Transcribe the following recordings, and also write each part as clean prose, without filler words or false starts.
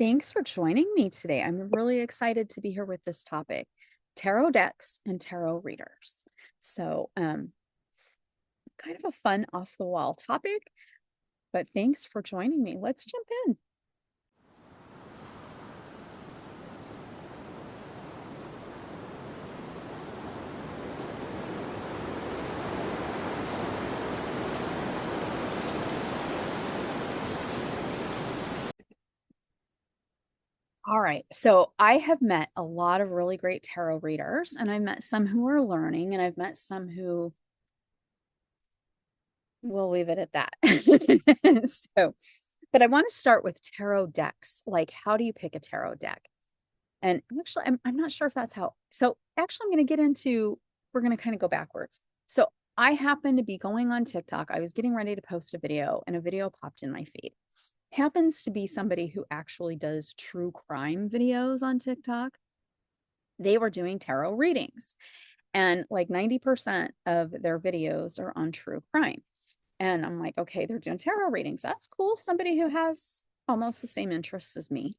Thanks for joining me today. I'm really excited to be here with this topic, tarot decks and tarot readers. So, kind of a fun off the wall topic, but thanks for joining me. Let's jump in. All right. So I have met a lot of really great tarot readers, and I've met some who are learning, and I've met some who will leave it at that. So, but I want to start with tarot decks. Like, how do you pick a tarot deck? And actually, I'm not sure if that's how. So actually, I'm going to get into, we're going to kind of go backwards. So I happened to be going on TikTok. I was getting ready to post a video, and a video popped in my feed. Happens to be somebody who actually does true crime videos on TikTok. They were doing tarot readings, and like 90% of their videos are on true crime. And I'm like, okay, they're doing tarot readings. That's cool. Somebody who has almost the same interests as me.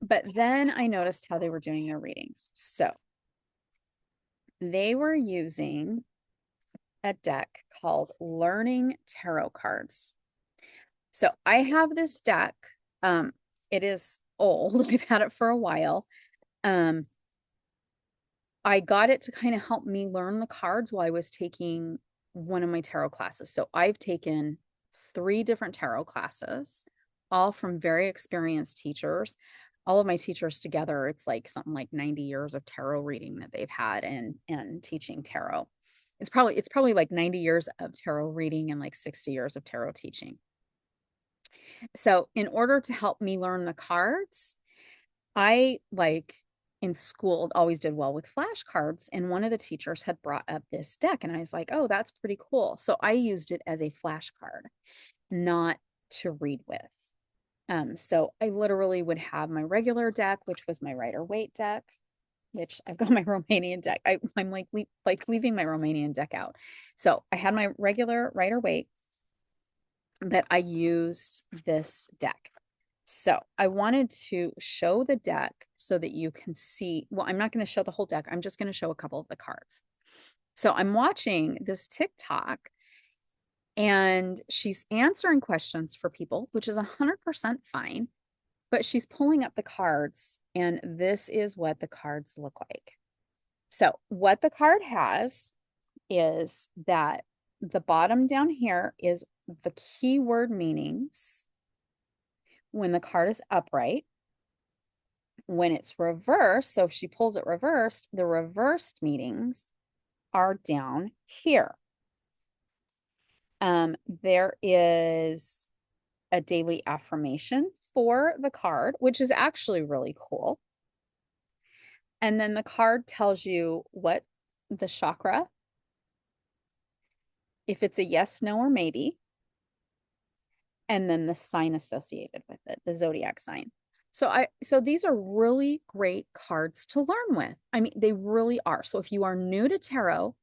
But then I noticed how they were doing their readings. So they were using a deck called Learning Tarot Cards. So I have this deck. It is old. I've had it for a while. I got it to kind of help me learn the cards while I was taking one of my tarot classes. So I've taken 3 different tarot classes, all from very experienced teachers. All of my teachers together, it's like something like 90 years of tarot reading that they've had and teaching tarot. It's probably like 90 years of tarot reading and like 60 years of tarot teaching. So in order to help me learn the cards, I like in school always did well with flashcards, and one of the teachers had brought up this deck, and I was like, oh, that's pretty cool. So I used it as a flashcard, not to read with. So I literally would have my regular deck, which was my Rider-Waite deck, which I've got my Romanian deck. I'm like leaving my Romanian deck out. So I had my regular Rider-Waite, but I used this deck. So I wanted to show the deck so that you can see. Well, I'm not going to show the whole deck. I'm just going to show a couple of the cards. So I'm watching this TikTok, and she's answering questions for people, which is 100% fine. But she's pulling up the cards, and this is what the cards look like. So what the card has is that the bottom down here is the keyword meanings when the card is upright. When it's reversed, so if she pulls it reversed, the reversed meanings are down here. There is a daily affirmation for the card, which is actually really cool. And then the card tells you what the chakra, if it's a yes, no, or maybe, and then the sign associated with it, the zodiac sign. So these are really great cards to learn with. I mean, they really are. So if you are new to tarot,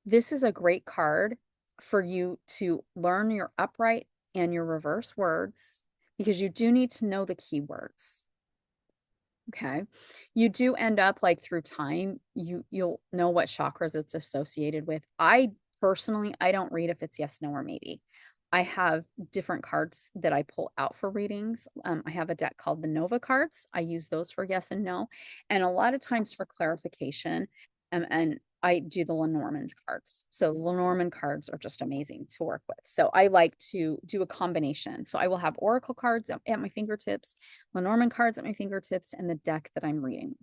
this is a great card for you to learn your upright and your reverse words, because you do need to know the keywords. Okay. You do end up, like, through time, you'll know what chakras it's associated with. I personally, I don't read if it's yes, no, or maybe. I have different cards that I pull out for readings. I have a deck called the Nova cards. I use those for yes and no. And a lot of times for clarification, and I do the Lenormand cards. So Lenormand cards are just amazing to work with. So I like to do a combination. So I will have Oracle cards at my fingertips, Lenormand cards at my fingertips, and the deck that I'm reading.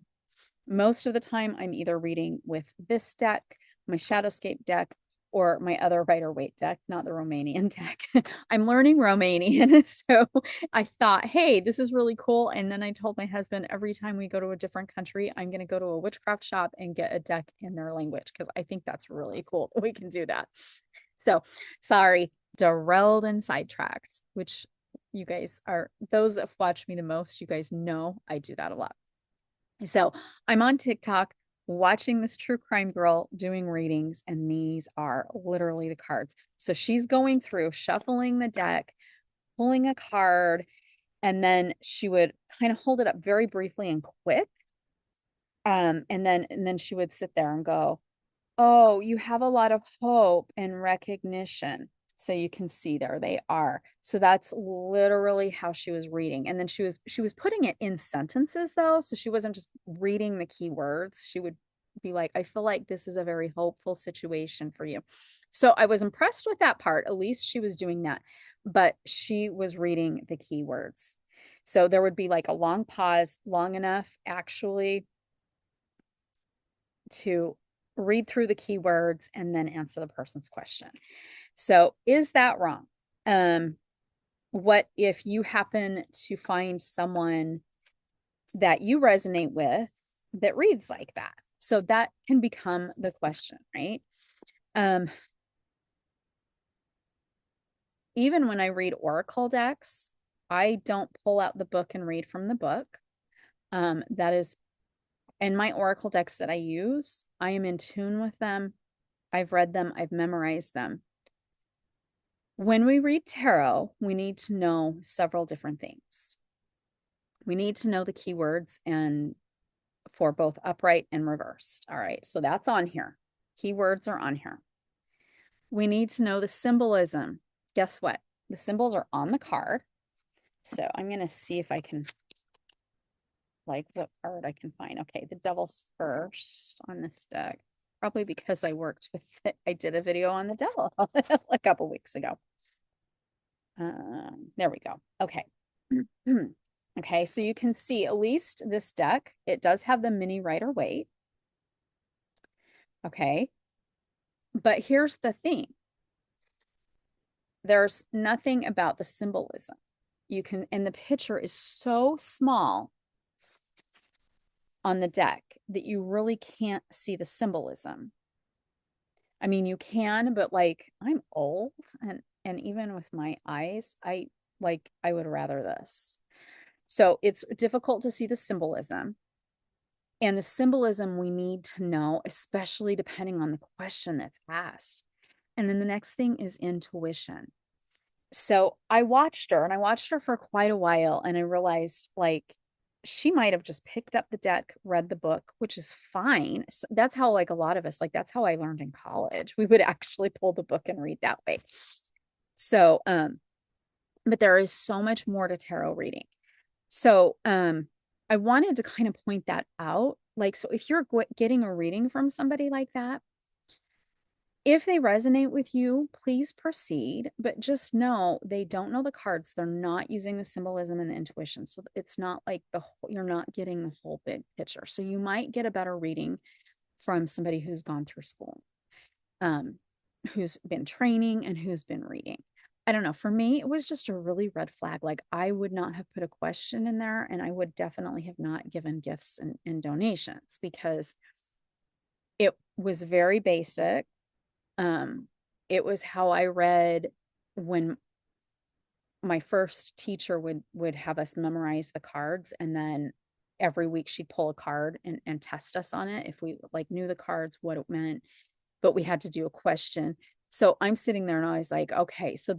Most of the time, I'm either reading with this deck, my Shadowscape deck, or my other Rider-Waite deck, not the Romanian deck. I'm learning Romanian, so I thought, hey, this is really cool. And then I told my husband, every time we go to a different country, I'm going to go to a witchcraft shop and get a deck in their language, because I think that's really cool that we can do that. So sorry, derailed and sidetracked, which you guys are, those that watch me the most, you guys know I do that a lot. So I'm on TikTok watching this true crime girl doing readings, and these are literally the cards. So she's going through, shuffling the deck, pulling a card, And then she would kind of hold it up very briefly and quick. And then she would sit there and go, "Oh, you have a lot of hope and recognition." So you can see there they are. So that's literally how she was reading. And then she was putting it in sentences though. So she wasn't just reading the key words. She would be like, "I feel like this is a very hopeful situation for you." So I was impressed with that part. At least she was doing that. But she was reading the key words. So there would be like a long pause, long enough actually to read through the keywords and then answer the person's question. So is that wrong? What if you happen to find someone that you resonate with that reads like that? So that can become the question, right? Even when I read oracle decks, I don't pull out the book and read from the book. That is, and my oracle decks that I use, I am in tune with them. I've read them, I've memorized them. When we read tarot, we need to know several different things. We need to know the keywords and for both upright and reversed. All right, so that's on here. Keywords are on here. We need to know the symbolism. Guess what? The symbols are on the card. So I'm going to see if I can, like, what card I can find. Okay, the devil's first on this deck. Probably because I worked with it. I did a video on the devil a couple weeks ago. There we go. Okay. Okay, so you can see at least this deck, it does have the mini Rider-Waite. Okay. But here's the thing. There's nothing about the symbolism. You can, and the picture is so small on the deck that you really can't see the symbolism. I mean, you can, but like I'm old and even with my eyes, I would rather this. So it's difficult to see the symbolism. And the symbolism we need to know, especially depending on the question that's asked. And then the next thing is intuition. So I watched her and I watched her for quite a while and I realized like she might have just picked up the deck, read the book, which is fine. So that's how like a lot of us, like that's how I learned in college. We would actually pull the book and read that way. So but there is so much more to tarot reading. So I wanted to kind of point that out. Like, so if you're getting a reading from somebody like that, if they resonate with you, please proceed, but just know they don't know the cards. They're not using the symbolism and the intuition. So it's not like you're not getting the whole big picture. So you might get a better reading from somebody who's gone through school, who's been training and who's been reading. I don't know. For me, it was just a really red flag. Like I would not have put a question in there and I would definitely have not given gifts and donations because it was very basic. It was how I read when my first teacher would have us memorize the cards and then every week she'd pull a card and test us on it if we like knew the cards, what it meant, but we had to do a question. So I'm sitting there and I was like, okay, so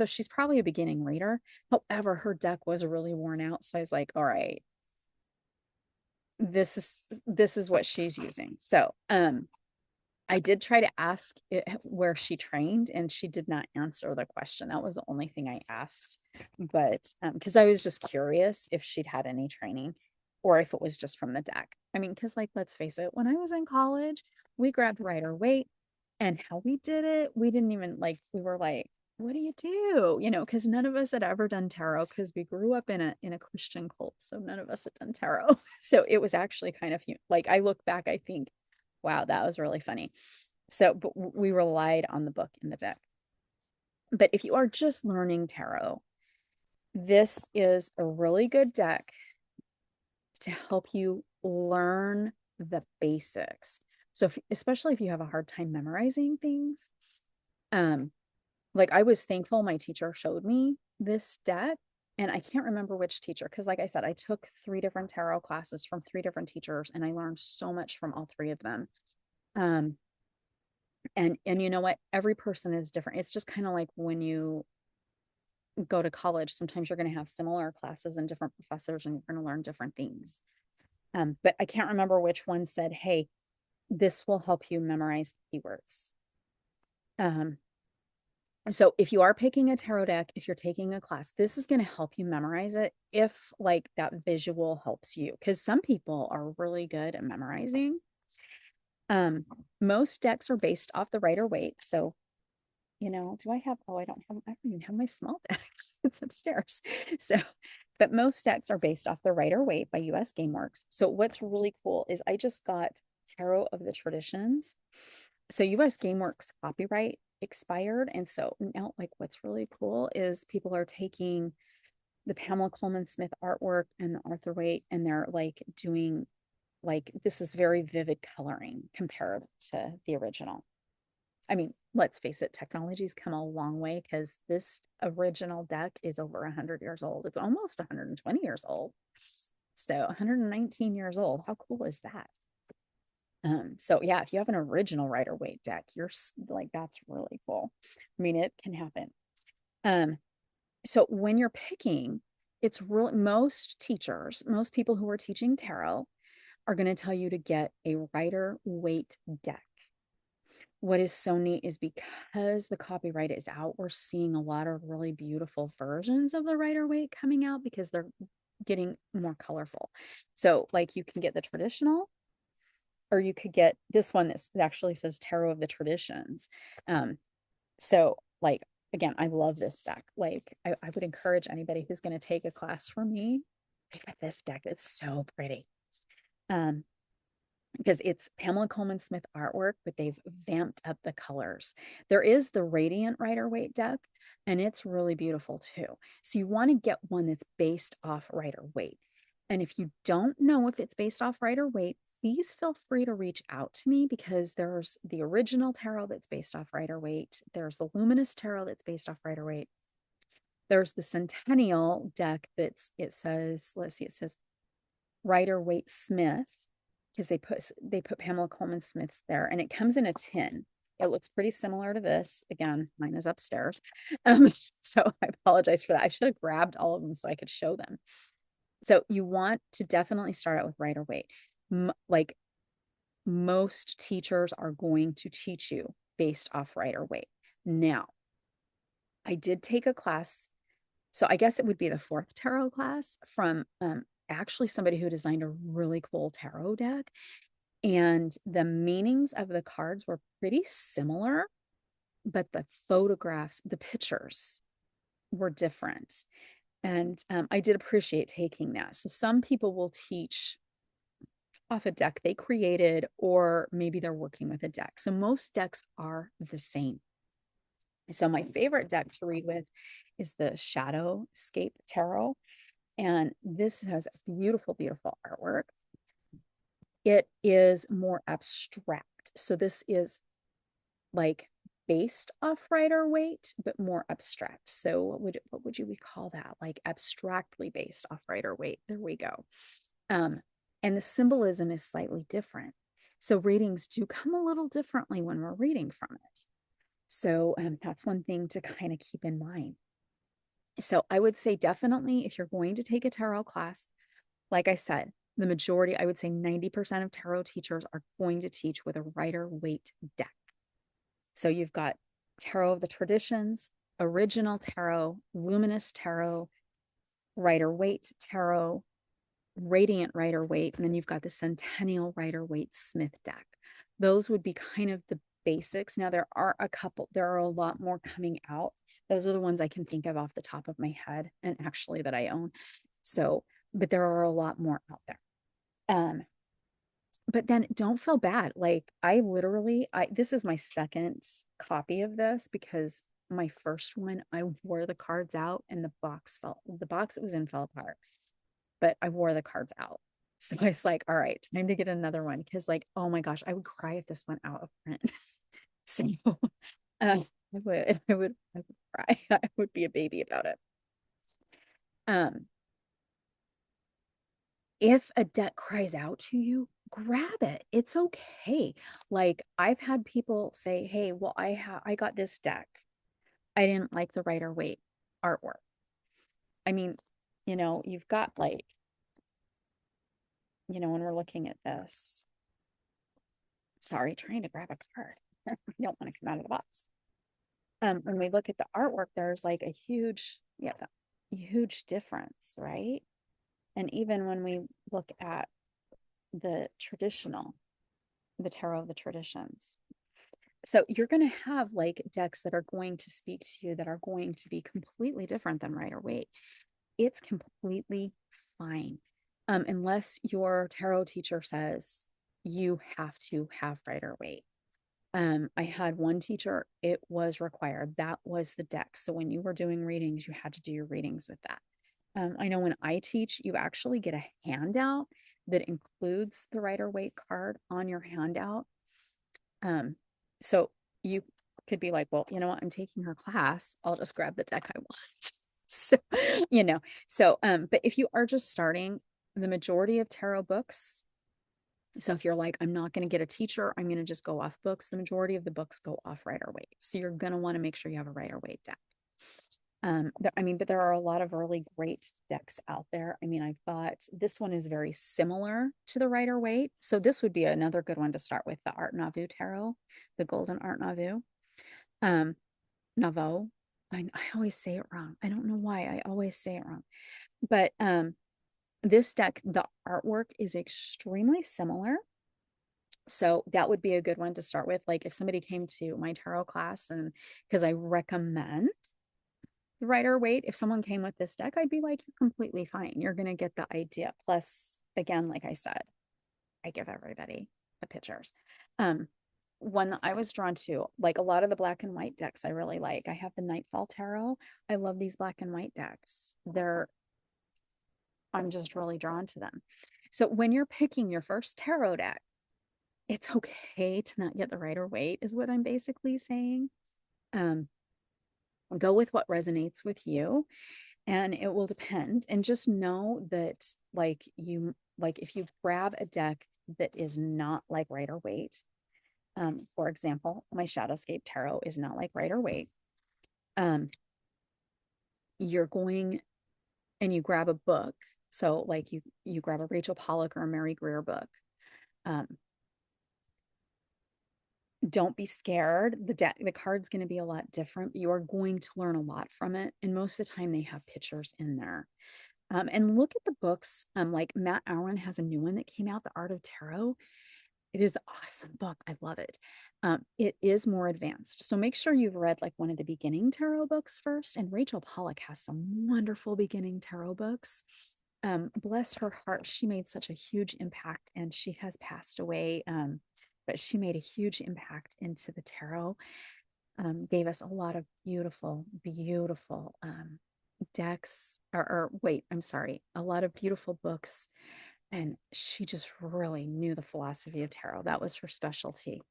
she's probably a beginning reader. However, her deck was really worn out. So I was like, all right, this is what she's using. So I did try to ask where she trained and she did not answer the question. That was the only thing I asked. But because I was just curious if she'd had any training or if it was just from the deck. I mean, because like, let's face it, when I was in college, we grabbed Rider-Waite and how we did it, we didn't even like, we were like, what do you do? You know, because none of us had ever done tarot because we grew up in a Christian cult. So none of us had done tarot. So it was actually kind of like I look back, I think, wow, that was really funny. So, but we relied on the book and the deck. But if you are just learning tarot, this is a really good deck to help you learn the basics. So, especially if you have a hard time memorizing things, like I was thankful my teacher showed me this deck, and I can't remember which teacher because, like I said, I took 3 different tarot classes from 3 different teachers, and I learned so much from all 3 of them. And you know what? Every person is different. It's just kind of like when you go to college, sometimes you're going to have similar classes and different professors, and you're going to learn different things. But I can't remember which one said, hey, this will help you memorize keywords. So if you are picking a tarot deck, if you're taking a class, this is going to help you memorize it if like that visual helps you, because some people are really good at memorizing. Most decks are based off the Rider-Waite. So, I don't even have my small deck. It's upstairs. So, but most decks are based off the Rider-Waite by US GameWorks. So what's really cool is I just got Tarot of the Traditions. So US GameWorks copyright expired. And so now like what's really cool is people are taking the Pamela Coleman Smith artwork and the Arthur Waite, and they're like doing like, this is very vivid coloring compared to the original. I mean, let's face it, technology's come a long way, because this original deck is over 100 years old. It's almost 120 years old. So 119 years old. How cool is that? So yeah, if you have an original Rider-Waite deck, you're like, that's really cool. I mean, it can happen. So when you're picking, it's really, most teachers, most people who are teaching tarot are going to tell you to get a Rider-Waite deck. What is so neat is because the copyright is out, we're seeing a lot of really beautiful versions of the Rider-Waite coming out because they're getting more colorful. So like you can get the traditional, or you could get this one that actually says Tarot of the Traditions. So like, again, I love this deck. Like I would encourage anybody who's going to take a class from me, pick up this deck. It's so pretty. Because it's Pamela Coleman Smith artwork, but they've vamped up the colors. There is the Radiant Rider-Waite deck, and it's really beautiful too. So you want to get one that's based off Rider-Waite. And if you don't know if it's based off Rider-Waite, please feel free to reach out to me, because there's the original tarot that's based off Rider-Waite. There's the Luminous tarot that's based off Rider-Waite. There's the Centennial deck it says Rider-Waite Smith, because they put Pamela Coleman Smith's there, and it comes in a tin. It looks pretty similar to this. Again, mine is upstairs. So I apologize for that. I should have grabbed all of them so I could show them. So you want to definitely start out with Rider-Waite. Like most teachers are going to teach you based off Rider-Waite. Now, I did take a class, so I guess it would be the 4th tarot class from actually somebody who designed a really cool tarot deck. And the meanings of the cards were pretty similar, but the photographs, the pictures were different. And I did appreciate taking that. So some people will teach off a deck they created, or maybe they're working with a deck. So most decks are the same. So my favorite deck to read with is the Shadowscape Tarot. And this has beautiful, beautiful artwork. It is more abstract. So this is like based off Rider-Waite, but more abstract. So what would you call that? Like abstractly based off Rider-Waite. There we go. And the symbolism is slightly different. So readings do come a little differently when we're reading from it. So that's one thing to kind of keep in mind. So I would say definitely, if you're going to take a tarot class, like I said, the majority, I would say 90% of tarot teachers are going to teach with a Rider-Waite deck. So you've got Tarot of the Traditions, Original Tarot, Luminous Tarot, Rider-Waite Tarot, Radiant Rider-Waite, and then you've got the Centennial Rider-Waite Smith deck. Those would be kind of the basics. Now there are a lot more coming out. Those are the ones I can think of off the top of my head, and actually that I own. So, but there are a lot more out there. But then don't feel bad. Like this is my second copy of this, because my first one, I wore the cards out and the box it was in fell apart, but I wore the cards out. So I was like, all right, time to get another one. Cause like, oh my gosh, I would cry if this went out of print. So I would cry. I would be a baby about it. If a deck cries out to you, grab it. It's okay. Like I've had people say, hey, well, I got this deck. I didn't like the Rider-Waite. artwork. I mean, you've got like, when we're looking at this, sorry, trying to grab a card. I don't want to come out of the box. When we look at the artwork, there's like a huge difference, right? And even when we look at the tarot of the traditions. So you're going to have like decks that are going to speak to you that are going to be completely different than Rider-Waite. It's completely fine. Unless your tarot teacher says you have to have Rider-Waite. I had one teacher, it was required. That was the deck. So when you were doing readings, you had to do your readings with that. I know when I teach, you actually get a handout that includes the Rider-Waite card on your handout. So you could be like, well, you know what? I'm taking her class. I'll just grab the deck I want. But if you are just starting, the majority of tarot books, so if you're like, I'm not going to get a teacher, I'm going to just go off books, the majority of the books go off Rider-Waite. So you're going to want to make sure you have a Rider-Waite deck. But there are a lot of really great decks out there. I mean, I've got, this one is very similar to the Rider-Waite. So this would be another good one to start with, the Art Nouveau Tarot, the Golden Art Nouveau. Nouveau. I always say it wrong. I don't know why I always say it wrong. But this deck, the artwork is extremely similar. So that would be a good one to start with. Like if somebody came to my tarot class, and because I recommend the Rider-Waite, if someone came with this deck, I'd be like, you're completely fine. You're going to get the idea. Plus, again, like I said, I give everybody the pictures. One that I was drawn to, like a lot of the black and white decks I really like. I have the Nightfall Tarot. I love these black and white decks. I'm just really drawn to them. So when you're picking your first tarot deck, it's okay to not get the Rider-Waite, is what I'm basically saying. Go with what resonates with you, and it will depend. And just know that if you grab a deck that is not like Rider-Waite, for example, my Shadowscape Tarot is not like Rider-Waite. You're going and you grab a book. So like you grab a Rachel Pollack or a Mary Greer book. Don't be scared. The card's going to be a lot different. You are going to learn a lot from it. And most of the time they have pictures in there. And look at the books. Like Matt Allen has a new one that came out, The Art of Tarot. It is an awesome book. I love it. It is more advanced. So make sure you've read like one of the beginning tarot books first. And Rachel Pollack has some wonderful beginning tarot books. Bless her heart. She made such a huge impact, and she has passed away. But she made a huge impact into the tarot, gave us a lot of beautiful, beautiful decks, a lot of beautiful books. And she just really knew the philosophy of tarot. That was her specialty.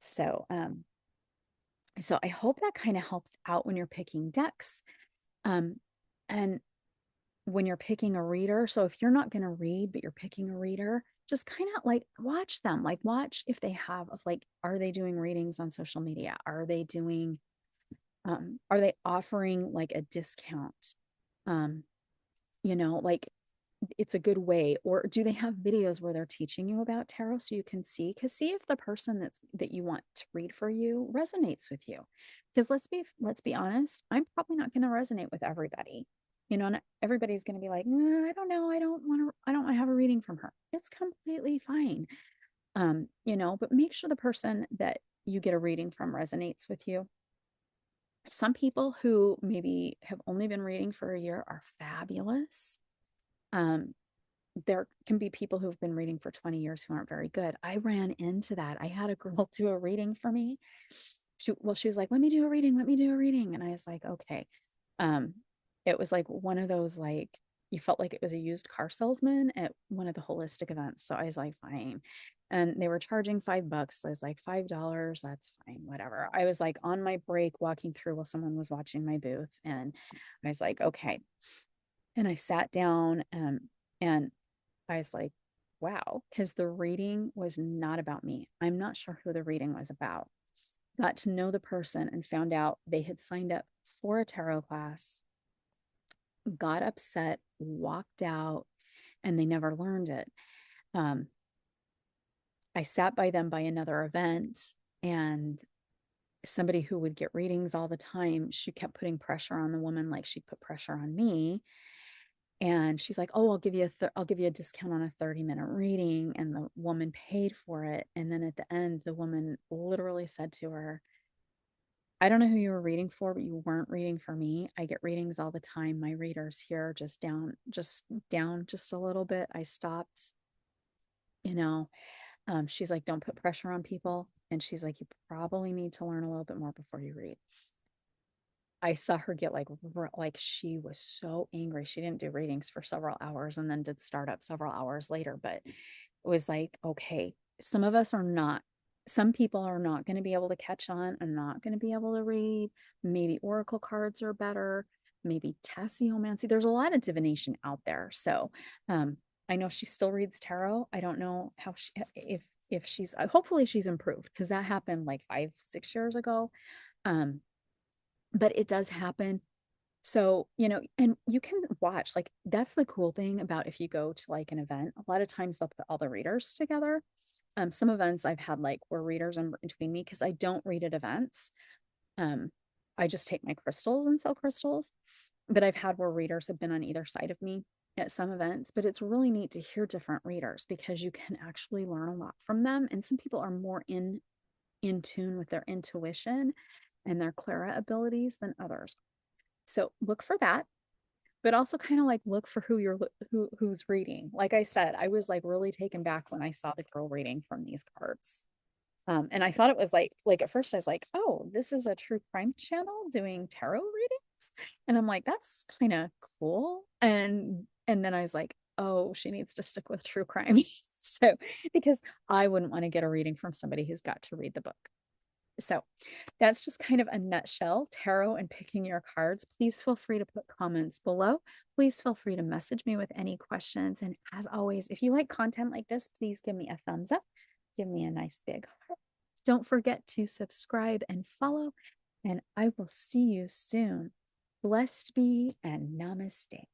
So I hope that kind of helps out when you're picking decks. And when you're picking a reader. So if you're not going to read, but you're picking a reader, just kind of like watch them, like watch if they have are they doing readings on social media? Are they offering like a discount? Like it's a good way. Or do they have videos where they're teaching you about tarot so you can see? Because see if the person that you want to read for you resonates with you. Because let's be honest, I'm probably not going to resonate with everybody. And everybody's going to be like, I don't know, I don't want to have a reading from her. It's completely fine. But make sure the person that you get a reading from resonates with you. Some people who maybe have only been reading for a year are fabulous. There can be people who've been reading for 20 years who aren't very good. I ran into that. I had a girl do a reading for me. She was like, let me do a reading. And I was like, okay. It was like one of those, like, you felt like it was a used car salesman at one of the holistic events. So I was like, fine. And they were charging $5. So I was like, $5, that's fine, whatever. I was like on my break walking through while someone was watching my booth. And I was like, okay. And I sat down and I was like, wow, because the reading was not about me. I'm not sure who the reading was about. Got to know the person and found out they had signed up for a tarot class got upset, walked out, and they never learned it. Um, I sat by them by another event, and somebody who would get readings all the time, she kept putting pressure on the woman like she put pressure on me. And she's like, "Oh, I'll give you a discount on a 30-minute reading." And the woman paid for it. And then at the end, the woman literally said to her, "I don't know who you were reading for, but you weren't reading for me. I get readings all the time. My readers here just down just a little bit. I stopped, you know." She's like, "Don't put pressure on people." And she's like, "You probably need to learn a little bit more before you read." I saw her get like she was so angry. She didn't do readings for several hours and then did start up several hours later. But it was like, okay, some people are not going to be able to catch on and not going to be able to read. Maybe oracle cards are better, maybe tasseomancy. There's a lot of divination out there. So I know she still reads tarot. I don't know how she if she's hopefully she's improved, because that happened like 5-6 years ago. Um, but it does happen. So, and you can watch, like, that's the cool thing about if you go to like an event, a lot of times they'll put all the readers together. Some events I've had like where readers in between me because I don't read at events. Um, I just take my crystals and sell crystals. But I've had where readers have been on either side of me at some events. But it's really neat to hear different readers because you can actually learn a lot from them. And some people are more in tune with their intuition and their clara abilities than others. So look for that, but also kind of like look for who's reading. Like I said, I was like really taken back when I saw the girl reading from these cards. And I thought it was like at first I was like, "Oh, this is a true crime channel doing tarot readings." And I'm like, "That's kind of cool." And then I was like, "Oh, she needs to stick with true crime." So, because I wouldn't want to get a reading from somebody who's got to read the book. So that's just kind of a nutshell, tarot and picking your cards. Please feel free to put comments below. Please feel free to message me with any questions. And as always, if you like content like this, please give me a thumbs up. Give me a nice big heart. Don't forget to subscribe and follow. And I will see you soon. Blessed be and namaste.